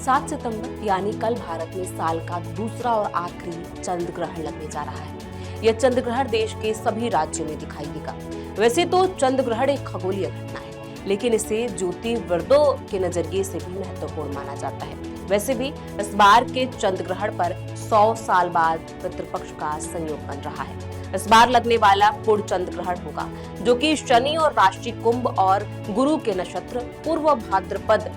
7 सितंबर यानी कल भारत में साल का दूसरा और आखिरी चंद्र ग्रहण लगने जा रहा है। यह चंद्र ग्रहण देश के सभी राज्यों में दिखाई देगा। वैसे तो चंद्र ग्रहण एक खगोलीय घटना है, लेकिन इसे ज्योतिर्विदों के नजरिए से भी महत्वपूर्ण माना जाता है। वैसे भी इस बार के चंद्र ग्रहण पर 100 साल बाद पितृपक्ष का संयोग बन रहा है। इस बार लगने वाला पूर्ण चंद्र ग्रहण होगा, जो कि शनि और राशि कुंभ और गुरु के नक्षत्र पूर्व भाद्रपद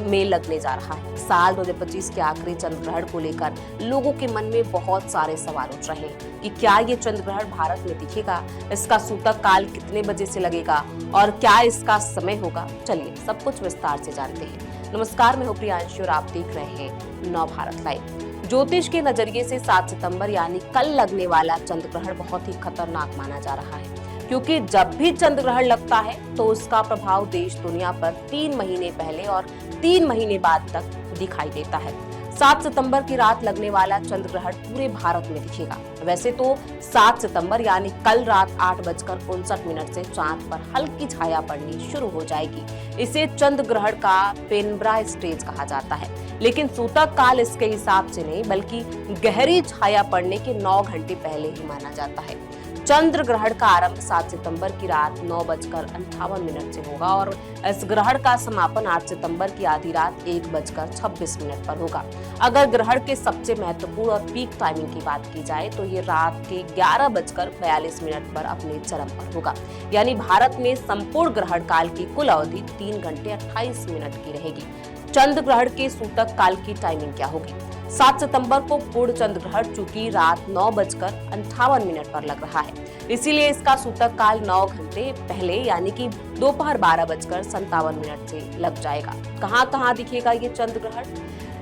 में लगने जा रहा है। साल 2025 के आखिरी चंद्र ग्रहण को लेकर लोगों के मन में बहुत सारे सवाल उठ रहे हैं कि क्या ये चंद्र ग्रहण भारत में दिखेगा, इसका सूतक काल कितने बजे से लगेगा और क्या इसका समय होगा। चलिए सब कुछ विस्तार से जानते हैं। नमस्कार, मैं हूं प्रियांशी और आप देख रहे हैं नव भारत लाइव। ज्योतिष के नजरिए से 7 सितंबर यानी कल लगने वाला चंद्र ग्रहण बहुत ही खतरनाक माना जा रहा है, क्योंकि जब भी चंद्र ग्रहण लगता है तो उसका प्रभाव देश दुनिया पर 3 महीने पहले और 3 महीने बाद तक दिखाई देता है। 7 सितंबर की रात लगने वाला चंद्र ग्रहण पूरे भारत में दिखेगा। वैसे तो 7 सितंबर यानी कल रात 8:59 से चांद पर हल्की छाया पड़नी शुरू हो जाएगी। इसे चंद्र ग्रहण का पेनब्रा स्टेज कहा जाता है, लेकिन सूतक काल इसके हिसाब से नहीं बल्कि गहरी छाया पड़ने के 9 घंटे पहले ही माना जाता है। चंद्र ग्रहण का आरंभ 7 सितंबर की रात 9:58 से होगा और इस ग्रहण का समापन 8 सितंबर की आधी रात 1:26 पर होगा। अगर ग्रहण के सबसे महत्वपूर्ण और पीक टाइमिंग की बात की जाए तो ये रात के 11:42 पर अपने चरम पर होगा। यानी भारत में संपूर्ण ग्रहण काल की कुल अवधि 3 घंटे 28 मिनट की रहेगी। चंद्र ग्रहण के सूतक काल की टाइमिंग क्या होगी? 7 सितंबर को पूर्ण चंद्र ग्रहण चूंकि रात 9:58 पर लग रहा है, इसीलिए इसका सूतक काल 9 घंटे पहले यानी कि दोपहर 12:57 से लग जाएगा। कहां दिखेगा ये चंद्र ग्रहण?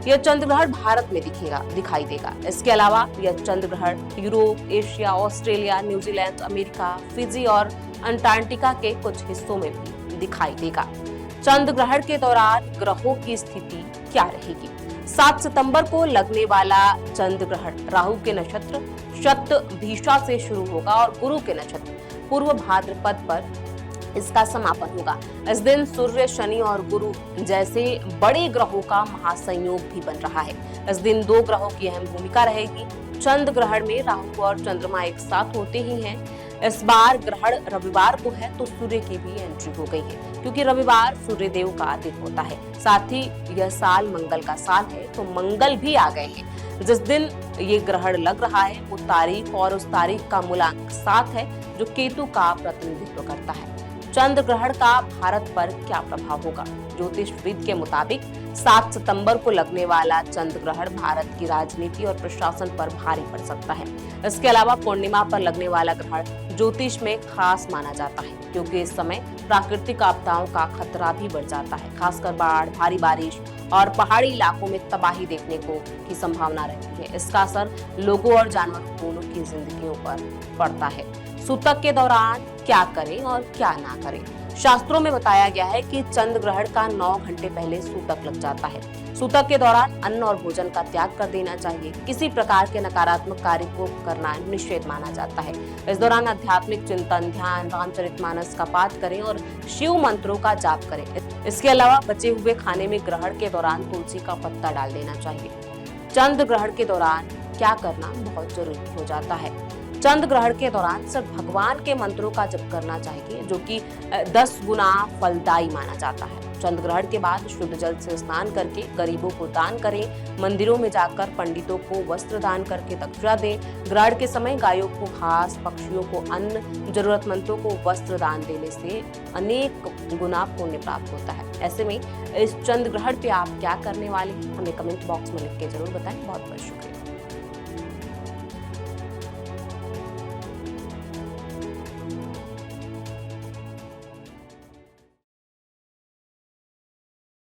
यह चंद्र ग्रहण भारत में दिखाई देगा। इसके अलावा यह चंद्र ग्रहण Europe, Asia, Australia, New Zealand, America, Fiji और अंटार्कटिका के कुछ हिस्सों में भी दिखाई देगा। चंद्र ग्रहण के दौरान ग्रहों की स्थिति क्या रहेगी? 7 सितंबर को लगने वाला चंद्र ग्रहण राहु के नक्षत्र शतभिषा से शुरू होगा और गुरु के नक्षत्र पूर्व भाद्रपद पर इसका समापन होगा। इस दिन सूर्य, शनि और गुरु जैसे बड़े ग्रहों का महासंयोग भी बन रहा है। इस दिन 2 ग्रहों की अहम भूमिका रहेगी। चंद्र ग्रहण में राहु और चंद्रमा एक साथ होते ही हैं। इस बार ग्रहण रविवार को है तो सूर्य की भी एंट्री हो गई है, क्योंकि रविवार सूर्य देव का दिन होता है। साथ ही यह साल मंगल का साल है तो मंगल भी आ गए हैं। जिस दिन ये ग्रहण लग रहा है वो तारीख और उस तारीख का मूलांक 7 है, जो केतु का प्रतिनिधित्व करता है। चंद्र ग्रहण का भारत पर क्या प्रभाव होगा? ज्योतिषविद के मुताबिक 7 सितंबर को लगने वाला चंद्र ग्रहण भारत की राजनीति और प्रशासन पर भारी पड़ सकता है। इसके अलावा पूर्णिमा पर लगने वाला ग्रहण ज्योतिष में खास माना जाता है, क्योंकि इस समय प्राकृतिक आपदाओं का खतरा भी बढ़ जाता है। खासकर बाढ़, भारी बारिश और पहाड़ी इलाकों में तबाही देखने की संभावना रहती है। इसका असर लोगों और जानवरों दोनों की जिंदगियों पर पड़ता है। सूतक के दौरान क्या करें और क्या ना करें? शास्त्रों में बताया गया है कि चंद्र ग्रहण का 9 घंटे पहले सूतक लग जाता है। सूतक के दौरान अन्न और भोजन का त्याग कर देना चाहिए। किसी प्रकार के नकारात्मक कार्य को करना निषेध माना जाता है। इस दौरान आध्यात्मिक चिंतन, ध्यान, रामचरितमानस का पाठ करें और शिव मंत्रों का जाप करें। इसके अलावा बचे हुए खाने में ग्रहण के दौरान तुलसी का पत्ता डाल देना चाहिए। चंद्र ग्रहण के दौरान क्या करना बहुत जरूरी हो जाता है? चंद्र ग्रहण के दौरान सिर्फ भगवान के मंत्रों का जप करना चाहिए, जो कि 10 गुना फलदायी माना जाता है। चंद्र ग्रहण के बाद शुद्ध जल से स्नान करके गरीबों को दान करें। मंदिरों में जाकर पंडितों को वस्त्र दान करके दक्षिणा दें। ग्रहण के समय गायों को घास, पक्षियों को अन्न, जरूरतमंदों को वस्त्र दान देने से अनेक गुना पुण्य प्राप्त होता है। ऐसे में इस चंद्र ग्रहण पे आप क्या करने वाले हैं, हमें कमेंट बॉक्स में लिख के जरूर बताएं। बहुत बहुत शुक्रिया।